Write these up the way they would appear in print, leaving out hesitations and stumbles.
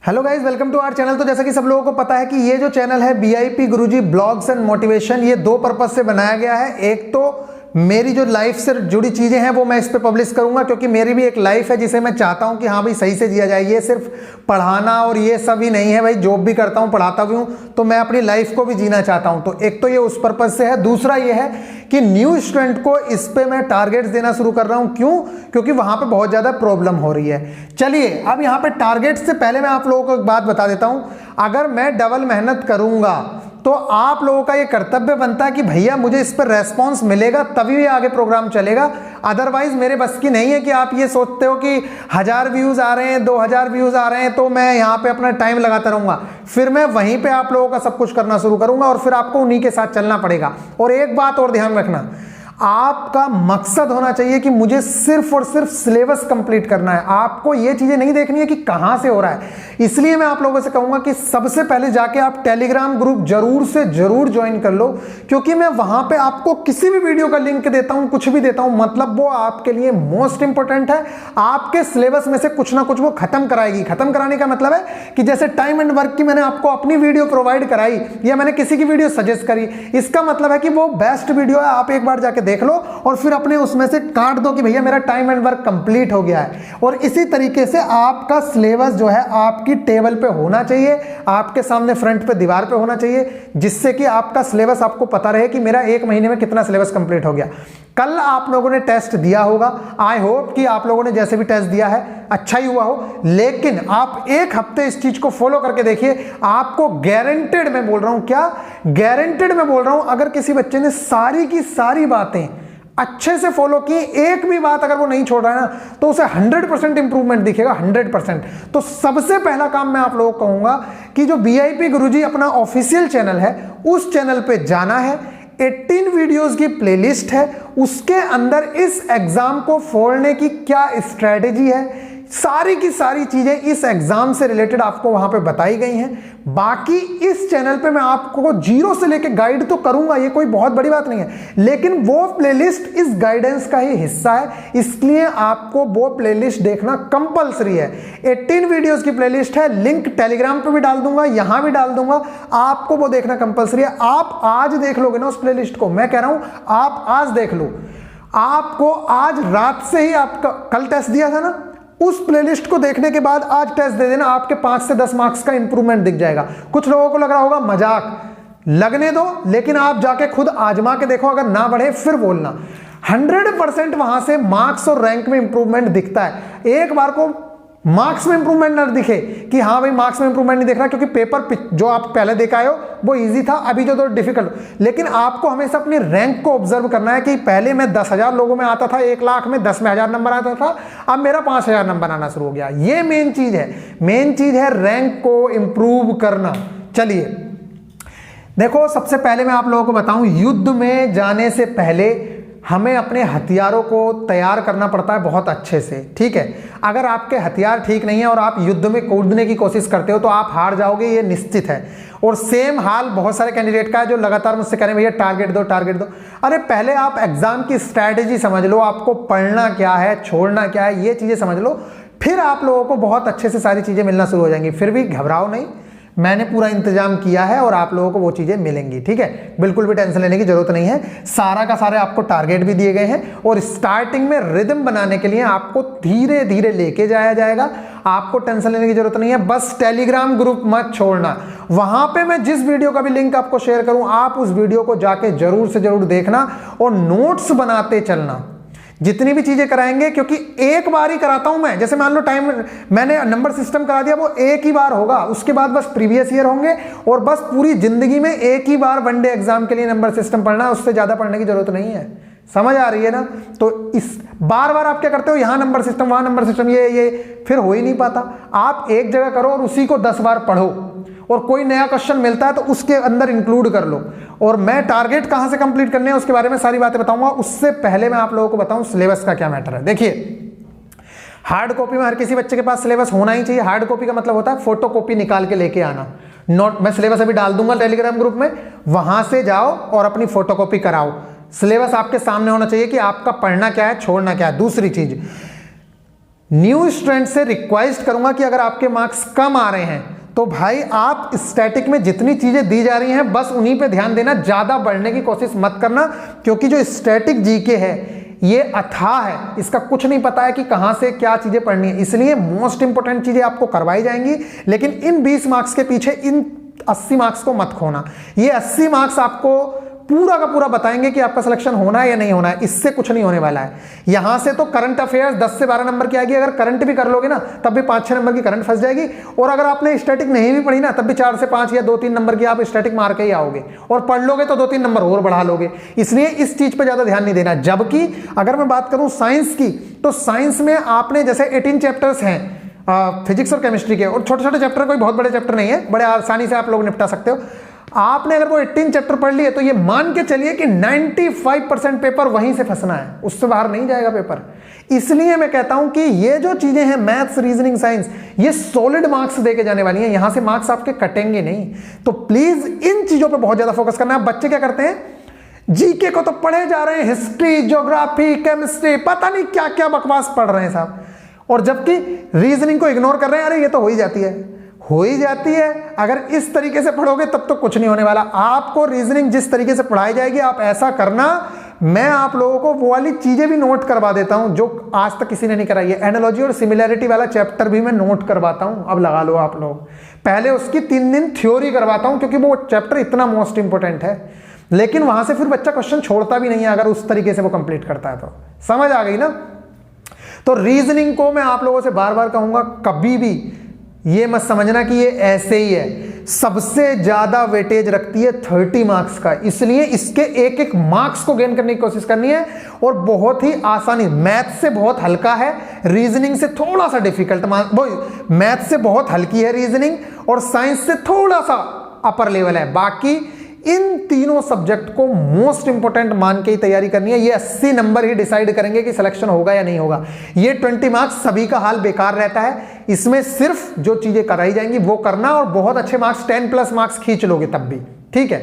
Hello guys, welcome to our channel. तो जैसा कि सब लोगों को पता है कि ये जो चैनल है BIP Guruji blogs and motivation, ये दो पर्पस से बनाया गया है। एक तो मेरी जो लाइफ से जुड़ी चीज़ें हैं वो मैं इस पे पब्लिश करूंगा, क्योंकि मेरी भी एक लाइफ है जिसे मैं चाहता हूं कि हाँ भाई सही से जिया जाए। ये सिर्फ पढ़ाना और ये सब ही नहीं है भाई, जॉब भी करता हूं, पढ़ाता भी हूं, तो मैं अपनी लाइफ को भी जीना चाहता हूं। तो एक तो ये उस पर्पज से है। दूसरा ये है कि न्यू स्टूडेंट को इस पे मैं टारगेट्स देना शुरू कर रहा हूं। क्यों? क्योंकि वहां पे बहुत ज़्यादा प्रॉब्लम हो रही है। चलिए अब यहाँ पे टारगेट से पहले मैं आप लोगों को एक बात बता देता हूं। अगर मैं डबल मेहनत करूंगा तो आप लोगों का ये कर्तव्य बनता है कि भैया मुझे इस पर रेस्पॉन्स मिलेगा तभी भी आगे प्रोग्राम चलेगा। अदरवाइज मेरे बस की नहीं है कि आप ये सोचते हो कि 1000 व्यूज आ रहे हैं, 2000 व्यूज आ रहे हैं तो मैं यहाँ पे अपना टाइम लगाता रहूंगा, फिर मैं वहीं पे आप लोगों का सब कुछ करना शुरू करूंगा और फिर आपको उन्हीं के साथ चलना पड़ेगा। और एक बात और ध्यान रखना, आपका मकसद होना चाहिए कि मुझे सिर्फ और सिर्फ सिलेबस कंप्लीट करना है। आपको ये चीजें नहीं देखनी है कि कहां से हो रहा है। इसलिए मैं आप लोगों से कहूंगा कि सबसे पहले जाके आप टेलीग्राम ग्रुप जरूर से जरूर ज्वाइन कर लो, क्योंकि मैं वहां पे आपको किसी भी वीडियो का लिंक देता हूं, कुछ भी देता हूं, मतलब वो आपके लिए मोस्ट इंपॉर्टेंट है। आपके सिलेबस में से कुछ ना कुछ वो खत्म कराएगी। खत्म कराने का मतलब है कि जैसे टाइम एंड वर्क की मैंने आपको अपनी वीडियो प्रोवाइड कराई या मैंने किसी की वीडियो सजेस्ट करी, इसका मतलब है कि वो बेस्ट वीडियो है, आप एक बार जाके देख लो और फिर अपने उसमें से काट दो कि भैया मेरा टाइम एंड वर्क कंप्लीट हो गया है। और इसी तरीके से आपका सिलेबस जो है आपकी टेबल पे होना चाहिए, आपके सामने फ्रंट पे दीवार पे होना चाहिए, जिससे कि आपका सिलेबस आपको पता रहे कि मेरा एक महीने में कितना सिलेबस कंप्लीट हो गया। कल आप लोगों ने टेस्ट दिया होगा, आई होप कि आप लोगों ने जैसे भी टेस्ट दिया है अच्छा ही हुआ हो, लेकिन आप एक हफ्ते इस चीज को फॉलो करके देखिए, आपको गारंटेड मैं बोल रहा हूं, क्या गारंटेड मैं बोल रहा हूं, अगर किसी बच्चे ने सारी की सारी बातें अच्छे से फॉलो की, एक भी बात अगर वो नहीं छोड़ रहा है ना, तो उसे 100% इंप्रूवमेंट दिखेगा, 100%। तो सबसे पहला काम मैं आप लोगों को कहूंगा कि जो बीआईपी गुरुजी अपना ऑफिशियल चैनल है, उस चैनल पे जाना है। 18 वीडियोस की प्लेलिस्ट है, उसके अंदर इस एग्जाम को फोड़ने की क्या स्ट्रेटेजी है, सारी की सारी चीजें इस एग्जाम से रिलेटेड आपको वहां पे बताई गई हैं। बाकी इस चैनल पे मैं आपको जीरो से लेके गाइड तो करूंगा, ये कोई बहुत बड़ी बात नहीं है, लेकिन वो प्लेलिस्ट इस गाइडेंस का ही हिस्सा है, इसलिए आपको वो प्लेलिस्ट देखना कंपलसरी है। 18 वीडियोस की प्लेलिस्ट है, लिंक टेलीग्राम पे भी डाल दूंगा, यहां भी डाल दूंगा, आपको वो देखना कंपलसरी है। आप आज देख लोगे ना उस प्लेलिस्ट को, मैं कह रहा हूं आप आज देख लो, आपको आज रात से ही, आपका कल टेस्ट दिया था ना, उस प्लेलिस्ट को देखने के बाद आज टेस्ट दे देना, आपके 5 से 10 मार्क्स का इंप्रूवमेंट दिख जाएगा। कुछ लोगों को लग रहा होगा मजाक, लगने दो, लेकिन आप जाके खुद आजमा के देखो, अगर ना बढ़े फिर बोलना। 100% वहां से मार्क्स और रैंक में इंप्रूवमेंट दिखता है। एक बार को मार्क्स में इंप्रूवमेंट ना दिखे कि हाँ भाई मार्क्स में इंप्रूवमेंट नहीं दिख रहा, क्योंकि पेपर जो आप पहले देखा हो वो इजी था, अभी जो तो डिफिकल्ट, लेकिन आपको हमेशा अपनी रैंक को ऑब्जर्व करना है कि पहले मैं 10,000 लोगों में आता था, 1 लाख में 10 में 1000 नंबर आता था, अब मेरा 5000 नंबर आना शुरू हो गया। ये मेन चीज है, मेन चीज है रैंक को इंप्रूव करना। चलिए देखो, सबसे पहले मैं आप लोगों को बताऊं, युद्ध में जाने से पहले हमें अपने हथियारों को तैयार करना पड़ता है बहुत अच्छे से, ठीक है। अगर आपके हथियार ठीक नहीं है और आप युद्ध में कूदने की कोशिश करते हो तो आप हार जाओगे, ये निश्चित है। और सेम हाल बहुत सारे कैंडिडेट का है जो लगातार मुझसे कह रहे हैं भैया टारगेट दो, टारगेट दो। अरे पहले आप एग्जाम की स्ट्रैटेजी समझ लो, आपको पढ़ना क्या है, छोड़ना क्या है, ये चीजें समझ लो, फिर आप लोगों को बहुत अच्छे से सारी चीजें मिलना शुरू हो जाएंगी। फिर भी घबराओ नहीं, मैंने पूरा इंतजाम किया है और आप लोगों को वो चीजें मिलेंगी, ठीक है। बिल्कुल भी टेंशन लेने की जरूरत नहीं है। सारा का सारे आपको टारगेट भी दिए गए हैं और स्टार्टिंग में रिदम बनाने के लिए आपको धीरे धीरे लेके जाया जाएगा। आपको टेंशन लेने की जरूरत नहीं है, बस टेलीग्राम ग्रुप मत छोड़ना। वहां पे मैं जिस वीडियो का भी लिंक आपको शेयर करूं, आप उस वीडियो को जाके जरूर से जरूर देखना और नोट्स बनाते चलना जितनी भी चीजें कराएंगे, क्योंकि एक बार ही कराता हूं मैं। जैसे मान लो टाइम मैंने नंबर सिस्टम करा दिया, वो एक ही बार होगा, उसके बाद बस प्रीवियस ईयर होंगे और बस पूरी जिंदगी में एक ही बार वनडे एग्जाम के लिए नंबर सिस्टम पढ़ना है, उससे ज्यादा पढ़ने की जरूरत नहीं है। समझ आ रही है ना? तो इस बार बार आप क्या करते हो, यहां नंबर सिस्टम वहां नंबर सिस्टम, ये फिर हो ही नहीं पाता। आप एक जगह करो और उसी को 10 बार पढ़ो, और कोई नया क्वेश्चन मिलता है तो उसके अंदर इंक्लूड कर लो। और मैं टारगेट कहां से कंप्लीट करने हैं उसके बारे में सारी बातें बताऊंगा। उससे पहले मैं आप लोगों को बताऊं सिलेबस का क्या मैटर है। देखिए, हार्ड कॉपी में हर किसी बच्चे के पास सिलेबस होना ही चाहिए। हार्ड कॉपी का मतलब होता है फोटो कॉपी निकाल के लेके आना। नोट मैं सिलेबस अभी डाल दूंगा टेलीग्राम ग्रुप में, वहां से जाओ और अपनी फोटो कॉपी कराओ। सिलेबस आपके सामने होना चाहिए कि आपका पढ़ना क्या है, छोड़ना क्या है। दूसरी चीज, न्यू स्टूडेंट से रिक्वेस्ट करूंगा कि अगर आपके मार्क्स कम आ रहे हैं तो भाई आप स्टैटिक में जितनी चीजें दी जा रही हैं बस उन्हीं पे ध्यान देना, ज्यादा बढ़ने की कोशिश मत करना, क्योंकि जो स्टैटिक जीके है ये अथाह है, इसका कुछ नहीं पता है कि कहां से क्या चीजें पढ़नी है, इसलिए मोस्ट इंपोर्टेंट चीजें आपको करवाई जाएंगी। लेकिन इन 20 मार्क्स के पीछे इन 80 मार्क्स को मत खोना। ये 80 मार्क्स आपको पूरा का पूरा बताएंगे कि आपका सिलेक्शन होना है या नहीं होना है, इससे कुछ नहीं होने वाला है। यहां से तो करंट अफेयर्स 10 से 12 नंबर की आएगी, अगर करंट भी कर लोगे ना तब भी 5-6 नंबर की करंट फंस जाएगी, और अगर आपने स्टैटिक नहीं भी पढ़ी ना तब भी 4 से 5 या 2-3 नंबर की आप स्टैटिक मार के ही आओगे, और पढ़ लोगे तो 2-3 नंबर और बढ़ा लोगे। इसलिए इस चीज पर ज्यादा ध्यान नहीं देना। जबकि अगर मैं बात करूं साइंस की, तो साइंस में आपने जैसे 18 चैप्टर्स हैं फिजिक्स और केमिस्ट्री के, और छोटे छोटे चैप्टर, कोई बहुत बड़े चैप्टर नहीं है, बड़े आसानी से आप लोग निपटा सकते हो। आपने अगर वो 18 चैप्टर पढ़ लिए तो ये मान के चलिए कि 95% पेपर वहीं से फंसना है, उससे बाहर नहीं जाएगा पेपर। इसलिए मैं कहता हूं कि ये जो चीजें हैं मैथ्स, रीजनिंग, साइंस, ये सॉलिड मार्क्स देके जाने वाली हैं, यहां से मार्क्स आपके कटेंगे नहीं। तो प्लीज इन चीजों पे बहुत ज्यादा फोकस करना है। बच्चे क्या करते हैं, जीके को तो पढ़े जा रहे हैं, हिस्ट्री, ज्योग्राफी, केमिस्ट्री, पता नहीं क्या क्या बकवास पढ़ रहे हैं साहब, और जबकि रीजनिंग को इग्नोर कर रहे हैं। अरे ये तो हो ही जाती है, हो ही जाती है। अगर इस तरीके से पढ़ोगे तब तो कुछ नहीं होने वाला। आपको रीजनिंग जिस तरीके से पढ़ाई जाएगी आप ऐसा करना, मैं आप लोगों को वो वाली चीजें भी नोट करवा देता हूं जो आज तक किसी ने नहीं कराई है। एनालॉजी और सिमिलैरिटी वाला चैप्टर भी मैं नोट करवाता हूं, अब लगा लो आप लोग। पहले उसकी 3 दिन थ्योरी करवाता हूं क्योंकि वो चैप्टर इतना मोस्ट इंपोर्टेंट है, लेकिन वहां से फिर बच्चा क्वेश्चन छोड़ता भी नहीं है अगर उस तरीके से वो कंप्लीट करता है तो। समझ आ गई ना? तो रीजनिंग को मैं आप लोगों से बार बार कहूंगा, कभी भी ये मत समझना कि ये ऐसे ही है। सबसे ज्यादा वेटेज रखती है 30 मार्क्स का, इसलिए इसके एक एक मार्क्स को गेन करने की कोशिश करनी है। और बहुत ही आसानी, मैथ से बहुत हल्का है, रीजनिंग से थोड़ा सा डिफिकल्ट, मैथ से बहुत हल्की है रीजनिंग, और साइंस से थोड़ा सा अपर लेवल है। बाकी इन तीनों सब्जेक्ट को मोस्ट इंपोर्टेंट मान के ही तैयारी करनी है। ये 80 नंबर ही डिसाइड करेंगे कि सिलेक्शन होगा या नहीं होगा। ये 20 मार्क्स सभी का हाल बेकार रहता है, इसमें सिर्फ जो चीजें कराई जाएंगी वो करना, और बहुत अच्छे मार्क्स 10+ मार्क्स खींच लोगे तब भी, ठीक है।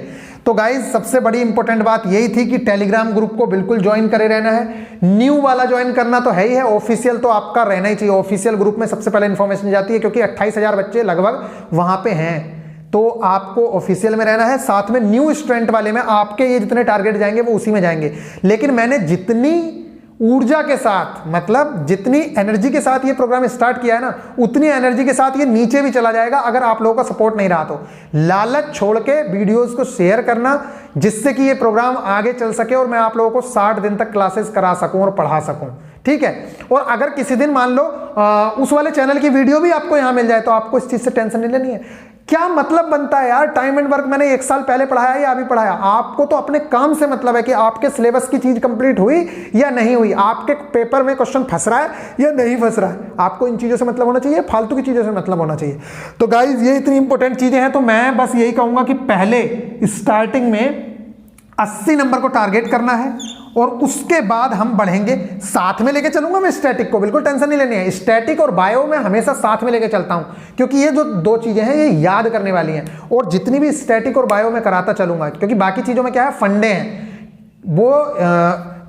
तो गाइज सबसे बड़ी इंपॉर्टेंट बात यही थी कि टेलीग्राम ग्रुप को बिल्कुल ज्वाइन करे रहना है। न्यू वाला ज्वाइन करना तो है ही है, ऑफिशियल तो आपका रहना ही चाहिए। ऑफिशियल ग्रुप में सबसे पहले इंफॉर्मेशन जाती है, क्योंकि 28,000 बच्चे लगभग वहां पे हैं, तो आपको ऑफिशियल में रहना है। साथ में न्यू स्टूडेंट वाले में आपके ये जितने टारगेट जाएंगे वो उसी में जाएंगे। लेकिन मैंने जितनी ऊर्जा के साथ, मतलब जितनी एनर्जी के साथ ये प्रोग्राम स्टार्ट किया है ना, उतनी एनर्जी के साथ ये नीचे भी चला जाएगा अगर आप लोगों का सपोर्ट नहीं रहा तो। लालच छोड़ के वीडियोस को शेयर करना, जिससे कि ये प्रोग्राम आगे चल सके और मैं आप लोगों को 60 दिन तक क्लासेस करा सकूं और पढ़ा सकूं, ठीक है। और अगर किसी दिन मान लो उस वाले चैनल की वीडियो भी आपको यहां मिल जाए तो आपको इस चीज से टेंशन नहीं लेनी है। क्या मतलब बनता है यार, टाइम एंड वर्क मैंने 1 साल पहले पढ़ाया या अभी पढ़ाया, आपको तो अपने काम से मतलब है कि आपके सिलेबस की चीज कंप्लीट हुई या नहीं हुई, आपके पेपर में क्वेश्चन फंस रहा है या नहीं फंस रहा है। आपको इन चीजों से मतलब होना चाहिए, फालतू की चीजों से मतलब होना चाहिए। तो गाइज ये इतनी इंपॉर्टेंट चीजें हैं, तो मैं बस यही कहूंगा कि पहले स्टार्टिंग में 80 नंबर को टारगेट करना है, और उसके बाद हम बढ़ेंगे। साथ में लेके चलूंगा मैं स्टैटिक को, बिल्कुल टेंशन नहीं लेनी है। स्टैटिक और बायो में हमेशा साथ में लेके चलता हूं, क्योंकि ये जो 2 चीजें हैं ये याद करने वाली हैं। और जितनी भी स्टैटिक और बायो में कराता चलूंगा, क्योंकि बाकी चीजों में क्या है, फंडे हैं। वो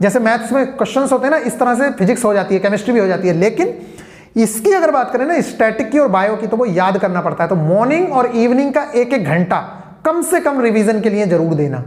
जैसे मैथ्स में क्वेश्चंस होते हैं ना, इस तरह से फिजिक्स हो जाती है, केमिस्ट्री भी हो जाती है। लेकिन इसकी अगर बात करें ना, स्टैटिक की और बायो की, तो वो याद करना पड़ता है। तो मॉर्निंग और इवनिंग का 1-1 घंटा कम से कम रिवीजन के लिए जरूर देना।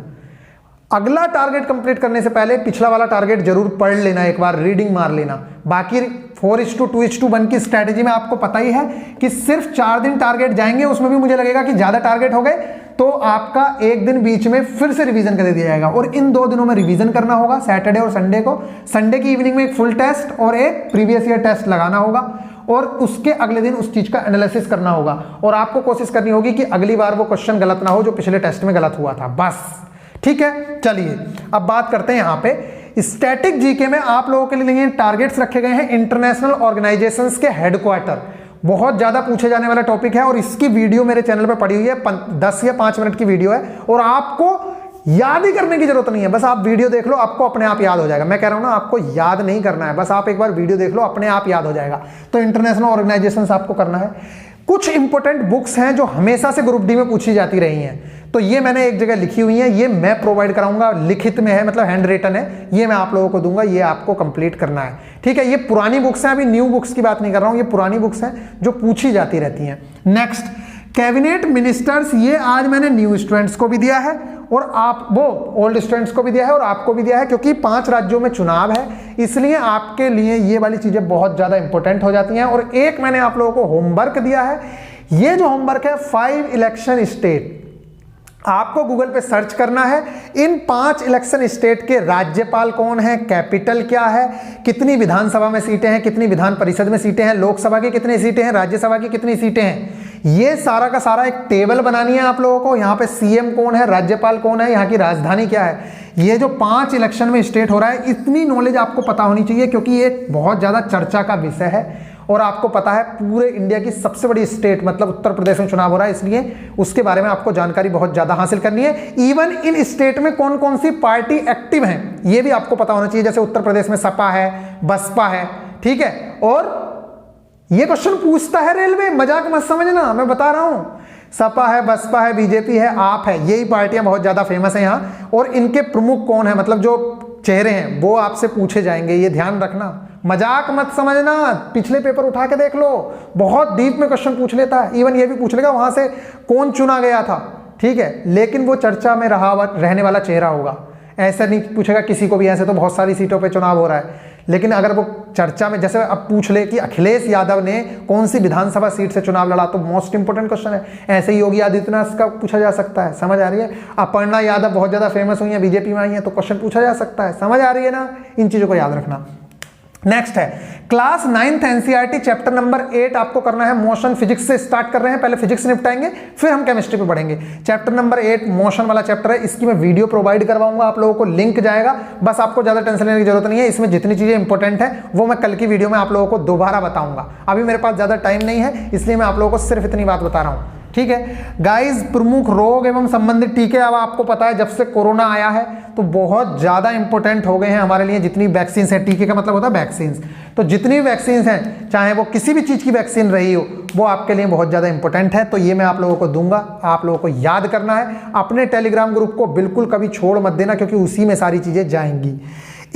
अगला टारगेट कंप्लीट करने से पहले पिछला वाला टारगेट जरूर पढ़ लेना, एक बार रीडिंग मार लेना। बाकी 4:2:1 की स्ट्रैटेजी में आपको पता ही है कि सिर्फ 4 दिन टारगेट जाएंगे, उसमें भी मुझे लगेगा कि ज्यादा टारगेट हो गए तो आपका 1 दिन बीच में फिर से रिवीजन कर दिया जाएगा, और इन 2 दिनों में रिवीजन करना होगा, सैटरडे और संडे को। संडे की इवनिंग में एक फुल टेस्ट और एक प्रीवियस ईयर टेस्ट लगाना होगा, और उसके अगले दिन उस चीज का एनालिसिस करना होगा। और आपको कोशिश करनी होगी कि अगली बार वो क्वेश्चन गलत ना हो जो पिछले टेस्ट में गलत हुआ था, बस, ठीक है। चलिए अब बात करते हैं यहां पे स्टैटिक जीके में आप लोगों के लिए टारगेट्स रखे गए हैं इंटरनेशनल ऑर्गेनाइजेशंस के हेडक्वार्टर। बहुत ज्यादा पूछे जाने वाला टॉपिक है, और इसकी वीडियो मेरे चैनल पे पड़ी हुई है, 10 या 5 मिनट की वीडियो है, और आपको याद ही करने की जरूरत नहीं है, बस आप वीडियो देख लो, आपको अपने आप याद हो जाएगा। मैं कह रहा हूं ना, आपको याद नहीं करना है, बस आप एक बार वीडियो देख लो, अपने आप याद हो जाएगा। तो इंटरनेशनल ऑर्गेनाइजेशंस आपको करना है। कुछ इंपॉर्टेंट बुक्स हैं जो हमेशा से ग्रुप डी में पूछी जाती रही हैं, तो ये मैंने एक जगह लिखी हुई है, ये मैं प्रोवाइड कराऊंगा, लिखित में है, मतलब हैंड रिटन है, ये मैं आप लोगों को दूंगा, ये आपको कंप्लीट करना है। ठीक है, ये पुरानी बुक्स हैं, अभी न्यू बुक्स की बात नहीं कर रहा हूं, ये पुरानी बुक्स हैं जो पूछी जाती रहती हैं। नेक्स्ट, कैबिनेट मिनिस्टर्स, ये आज मैंने न्यू स्टूडेंट्स को भी दिया है और आप वो ओल्ड स्टूडेंट्स को भी दिया है और आपको भी दिया है, क्योंकि 5 राज्यों में चुनाव है, इसलिए आपके लिए ये वाली चीजें बहुत ज्यादा इंपॉर्टेंट हो जाती हैं। और एक मैंने आप लोगों को होमवर्क दिया है, ये जो होमवर्क है 5 इलेक्शन स्टेट, आपको गूगल पे सर्च करना है, इन 5 इलेक्शन स्टेट के राज्यपाल कौन है, कैपिटल क्या है, कितनी विधानसभा में सीटें हैं, कितनी विधान परिषद में सीटें हैं, लोकसभा की कितनी सीटें हैं, राज्यसभा की कितनी सीटें हैं, ये सारा का सारा एक टेबल बनानी है आप लोगों को। यहाँ पे सीएम कौन है, राज्यपाल कौन है, यहाँ की राजधानी क्या है, ये जो 5 इलेक्शन में स्टेट हो रहा है, इतनी नॉलेज आपको पता होनी चाहिए, क्योंकि ये बहुत ज्यादा चर्चा का विषय है। और आपको पता है पूरे इंडिया की सबसे बड़ी स्टेट मतलब उत्तर प्रदेश में चुनाव हो रहा है, इसलिए उसके बारे में आपको जानकारी बहुत ज्यादा हासिल करनी है। इवन इन स्टेट में कौन कौन सी पार्टी एक्टिव है ये भी आपको पता होना चाहिए। जैसे उत्तर प्रदेश में सपा है, बसपा है, ठीक है। और ये क्वेश्चन पूछता है रेलवे, मजाक मत समझना, मैं बता रहा हूं, सपा है, बसपा है, बीजेपी है, आप है, यही पार्टियां बहुत ज्यादा फेमस है यहाँ। और इनके प्रमुख कौन है, मतलब जो चेहरे हैं वो आपसे पूछे जाएंगे, ये ध्यान रखना, मजाक मत समझना। पिछले पेपर उठा के देख लो, बहुत डीप में क्वेश्चन पूछ लेता है, इवन ये भी पूछ लेगा वहां से कौन चुना गया था, ठीक है, लेकिन वो चर्चा में रहने वाला चेहरा होगा। ऐसा नहीं पूछेगा किसी को भी, ऐसे तो बहुत सारी सीटों पे चुनाव हो रहा है, लेकिन अगर वो चर्चा में, जैसे अब पूछ ले कि अखिलेश यादव ने कौन सी विधानसभा सीट से चुनाव लड़ा, तो मोस्ट इंपोर्टेंट क्वेश्चन है। ऐसे ही योगी आदित्यनाथ का पूछा जा सकता है, समझ आ रही है। अपर्णा यादव बहुत ज्यादा फेमस हुई है, बीजेपी में आई है, तो क्वेश्चन पूछा जा सकता है, समझ आ रही है ना, इन चीजों को याद रखना। नेक्स्ट है class 9th NCERT chapter number 8 आपको करना है। मोशन फिजिक्स से स्टार्ट कर रहे हैं, पहले फिजिक्स निपटाएंगे फिर हम केमिस्ट्री पे बढ़ेंगे। चैप्टर नंबर 8 मोशन वाला चैप्टर है, इसकी मैं वीडियो प्रोवाइड करवाऊंगा आप लोगों को, लिंक जाएगा, बस आपको ज्यादा टेंशन लेने की जरूरत नहीं है। इसमें जितनी चीजें इंपॉर्टेंट है वो मैं कल की वीडियो में आप लोगों को दोबारा बताऊंगा, अभी मेरे पास ज्यादा टाइम नहीं है, इसलिए मैं आप लोगों को सिर्फ इतनी बात बता रहा हूं, ठीक है गाइस। प्रमुख रोग एवं संबंधित टीके, अब आपको पता है जब से कोरोना आया है तो बहुत ज्यादा इंपॉर्टेंट हो गए हैं हमारे लिए जितनी वैक्सीन है। टीके का मतलब होता है वैक्सीन, तो जितनी वैक्सीन हैं, चाहे वो किसी भी चीज की वैक्सीन रही हो, वो आपके लिए बहुत ज्यादा इंपॉर्टेंट है। तो ये मैं आप लोगों को दूंगा, आप लोगों को याद करना है। अपने टेलीग्राम ग्रुप को बिल्कुल कभी छोड़ मत देना, क्योंकि उसी में सारी चीजें जाएंगी।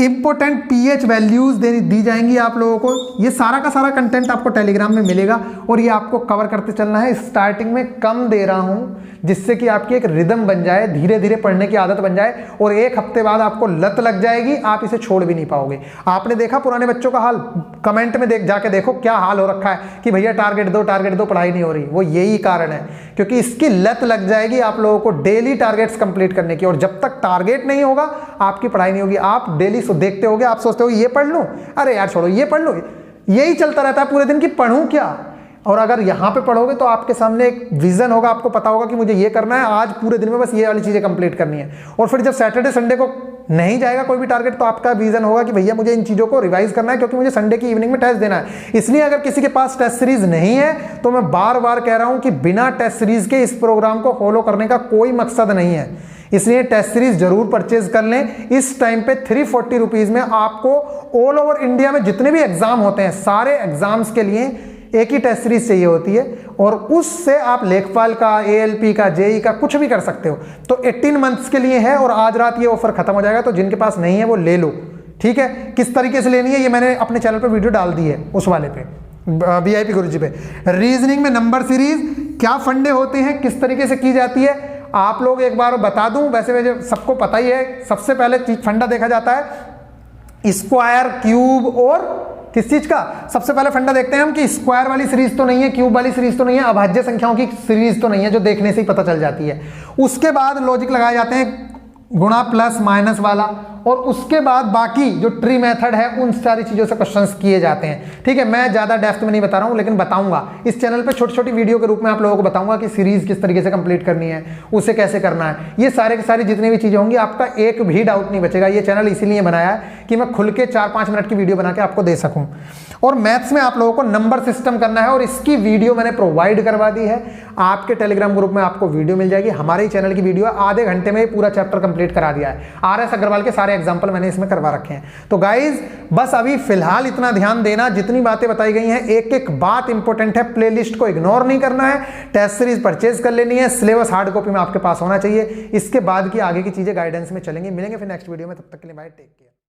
इंपोर्टेंट पीएच वैल्यूज दी जाएंगी आप लोगों को, ये सारा का सारा कंटेंट आपको टेलीग्राम में मिलेगा और ये आपको कवर करते चलना है। स्टार्टिंग में कम दे रहा हूं जिससे कि आपकी एक रिदम बन जाए, धीरे धीरे पढ़ने की आदत बन जाए, और 1 हफ्ते बाद आपको लत लग जाएगी, आप इसे छोड़ भी नहीं पाओगे। आपने देखा पुराने बच्चों का हाल, कमेंट में जाके देखो क्या हाल हो रखा है कि भैया टारगेट दो पढ़ाई नहीं हो रही। वो यही कारण है, क्योंकि इसकी लत लग जाएगी आप लोगों को डेली टारगेट्स कंप्लीट करने की, और जब तक टारगेट नहीं होगा आपकी पढ़ाई नहीं होगी। आप डेली देखते होगे, आप सोचते हो ये पढ़ लूं, अरे यार छोड़ो ये पढ़ लो, यही चलता रहता है पूरे दिन कि पढ़ूं क्या। और अगर यहां पे पढ़ोगे तो आपके सामने एक विजन होगा, आपको पता होगा कि मुझे ये करना है, आज पूरे दिन में बस ये वाली चीजें कंप्लीट करनी है। और फिर जब सैटरडे संडे को नहीं जाएगा कोई भी टारगेट, तो आपका विजन होगा कि भैया मुझे इन चीजों को रिवाइज करना है, क्योंकि मुझे संडे की इवनिंग में टेस्ट देना है। इसलिए अगर किसी के पास टेस्ट सीरीज नहीं है तो मैं बार बार कह रहा हूं कि बिना टेस्ट सीरीज के इस प्रोग्राम को फॉलो करने का कोई मकसद नहीं है। इसलिए टेस्ट सीरीज जरूर परचेज कर लें। इस टाइम पे 340 रुपीज में आपको ऑल ओवर इंडिया में जितने भी एग्जाम होते हैं, सारे एग्जाम्स के लिए एक ही टेस्ट सीरीज चाहिए होती है, और उससे आप लेखपाल का, एएलपी का, जेई का कुछ भी कर सकते हो। तो 18 मंथ्स के लिए है, और आज रात ये ऑफर खत्म हो जाएगा, तो जिनके पास नहीं है वो ले लो, ठीक है। किस तरीके से लेनी है ये मैंने अपने चैनल पर वीडियो डाल दी है, उस वाले पे वीआईपी गुरुजी पे। रीजनिंग में नंबर सीरीज क्या फंडे होते हैं, किस तरीके से की जाती है, आप लोग एक बार बता दूं, वैसे मुझे सबको पता ही है। सबसे पहले फंडा देखा जाता है स्क्वायर, क्यूब, और किस चीज का सबसे पहले फंडा देखते हैं हम कि स्क्वायर वाली सीरीज तो नहीं है, क्यूब वाली सीरीज तो नहीं है, अभाज्य संख्याओं की सीरीज तो नहीं है, जो देखने से ही पता चल जाती है। उसके बाद लॉजिक लगाए जाते हैं गुणा प्लस माइनस वाला, और उसके बाद बाकी जो ट्री मेथड है उन सारी चीजों से क्वेश्चंस किए जाते हैं, ठीक है। मैं ज्यादा डेप्थ में नहीं बता रहा हूं, लेकिन बताऊंगा इस चैनल पे छोटी छोटी वीडियो के रूप में आप लोगों को बताऊंगा कि सीरीज किस तरीके से कंप्लीट करनी है, उसे कैसे करना है। ये सारे के सारी जितनी भी चीजें होंगी, आपका एक भी डाउट नहीं बचेगा। ये चैनल इसीलिए बनाया है कि मैं खुल के 4-5 मिनट की वीडियो बना के आपको दे सकूं। और मैथ्स में आप लोगों को नंबर सिस्टम करना है, और इसकी वीडियो मैंने प्रोवाइड करवा दी है। आपके टेलीग्राम ग्रुप में आपको वीडियो मिल जाएगी, हमारे ही चैनल की वीडियो है, आधे घंटे में पूरा चैप्टर कंप्लीट करा दिया है। RS अग्रवाल के सारे सारे एग्जाम्पल मैंने इसमें करवा रखे हैं। तो गाइज बस अभी फिलहाल इतना ध्यान देना, जितनी बातें बताई गई हैं एक एक बात इंपॉर्टेंट है, प्लेलिस्ट को इग्नोर नहीं करना है, टेस्ट सीरीज परचेज कर लेनी है, सिलेबस हार्ड कॉपी में आपके पास होना चाहिए। इसके बाद की आगे की चीजें गाइडेंस में चलेंगी। मिलेंगे फिर नेक्स्ट वीडियो में, तब तक के लिए बाय, टेक केयर।